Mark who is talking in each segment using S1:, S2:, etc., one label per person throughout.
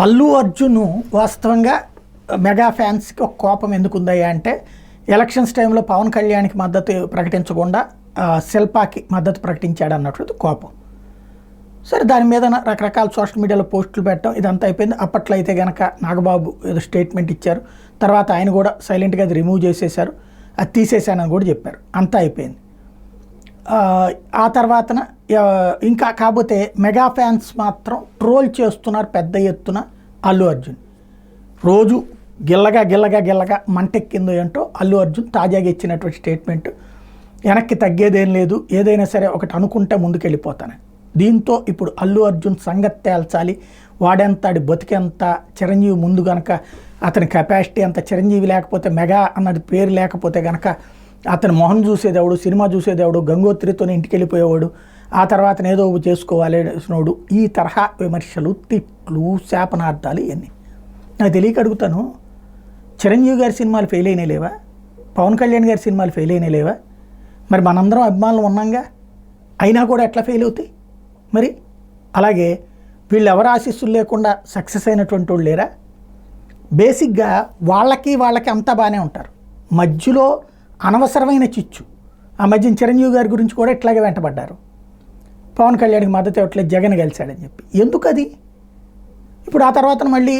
S1: అల్లు అర్జున్ వాస్తవంగా మెగా ఫ్యాన్స్కి ఒక కోపం ఎందుకుందయ్యా అంటే ఎలక్షన్స్ టైంలో పవన్ కళ్యాణ్కి మద్దతు ప్రకటించకుండా శిల్పాకి మద్దతు ప్రకటించాడు అన్నట్టు కోపం. సరే దాని మీద రకరకాల సోషల్ మీడియాలో పోస్టులు పెట్టడం ఇదంతా అయిపోయింది. అప్పట్లో అయితే కనుక నాగబాబు ఏదో స్టేట్మెంట్ ఇచ్చారు, తర్వాత ఆయన కూడా సైలెంట్గా అది రిమూవ్ చేసేశారు, అది తీసేశానని కూడా చెప్పారు, అంతా అయిపోయింది. ఆ తర్వాతన ఇంకా కాకపోతే మెగా ఫ్యాన్స్ మాత్రం ట్రోల్ చేస్తున్నారు పెద్ద ఎత్తున అల్లు అర్జున్. రోజు గిల్లగా మంటెక్కిందో ఏంటో అల్లు అర్జున్ తాజాగా ఇచ్చినటువంటి స్టేట్మెంట్, వెనక్కి తగ్గేదేం లేదు, ఏదైనా సరే ఒకటి అనుకుంటే ముందుకెళ్ళిపోతాను. దీంతో ఇప్పుడు అల్లు అర్జున్ సంగతి తేల్చాలి, వాడెంత బతికెంత, చిరంజీవి ముందు కనుక అతని కెపాసిటీ అంత, చిరంజీవి లేకపోతే మెగా అన్నది పేరు లేకపోతే కనుక అతను మొహం చూసేదేవుడు, సినిమా చూసేదేవుడు, గంగోత్రితో ఇంటికి వెళ్ళిపోయేవాడు, ఆ తర్వాత ఏదో చేసుకోవాల్సినోడు, ఈ తరహా విమర్శలు, తిట్లు, శాపనార్థాలు ఇవన్నీ. నాకు తెలియక అడుగుతాను, చిరంజీవి గారి సినిమాలు ఫెయిల్ అయినా లేవా? పవన్ కళ్యాణ్ గారి సినిమాలు ఫెయిల్ అయినా లేవా? మరి మనందరం అభిమానులు ఉన్నాంగా, అయినా కూడా ఎట్లా ఫెయిల్ అవుతాయి మరి? అలాగే వీళ్ళు ఎవరు ఆశీస్సులు లేకుండా సక్సెస్ అయినటువంటి వాళ్ళు లేరా? బేసిక్గా వాళ్ళకి అంతా బాగానే ఉంటారు, మధ్యలో అనవసరమైన చిచ్చు. ఆ మధ్యన చిరంజీవి గారి గురించి కూడా ఇట్లాగే వెంటబడ్డారు, పవన్ కళ్యాణ్కి మద్దతు ఇవ్వట్లేదు, జగన్ గెలిచాడని చెప్పి. ఎందుకు అది? ఇప్పుడు ఆ తర్వాత మళ్ళీ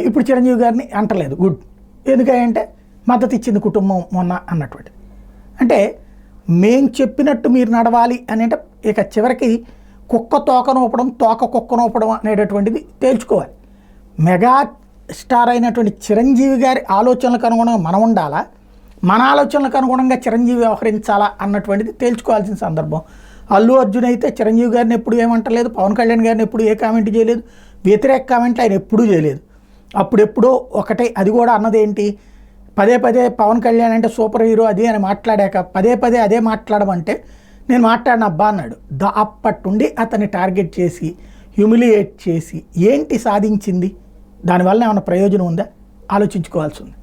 S1: ఇప్పుడు చిరంజీవి గారిని అంటలేదు, గుడ్. ఎందుకంటే మద్దతు ఇచ్చింది కుటుంబం మొన్న అన్నటువంటి. అంటే మేం చెప్పినట్టు మీరు నడవాలి అని అంటే ఇక చివరికి కుక్క తోకనూపడం, తోక కుక్కనూపడం అనేటటువంటిది తేల్చుకోవాలి. మెగా స్టార్ అయినటువంటి చిరంజీవి గారి ఆలోచనలకు అనుగుణంగా మనం ఉండాలా, మన ఆలోచనలకు అనుగుణంగా చిరంజీవి వ్యవహరించాలా అన్నటువంటిది తేల్చుకోవాల్సిన సందర్భం. అల్లు అర్జున్ అయితే చిరంజీవి గారిని ఎప్పుడు ఏమంటలేదు, పవన్ కళ్యాణ్ గారిని ఎప్పుడు ఏ కామెంట్ చేయలేదు, వ్యతిరేక కామెంట్లు ఆయన ఎప్పుడూ చేయలేదు. అప్పుడెప్పుడో ఒకటే, అది కూడా అన్నదేంటి, పదే పవన్ కళ్యాణ్ అంటే సూపర్ హీరో అది అని మాట్లాడాక పదే అదే మాట్లాడమంటే నేను మాట్లాడిన అబ్బా అన్నాడు. అప్పటి నుండి అతన్ని టార్గెట్ చేసి హ్యూమిలియేట్ చేసి ఏంటి సాధించింది? దానివల్ల ఏమైనా ప్రయోజనం ఉందా? ఆలోచించుకోవాల్సి ఉంది.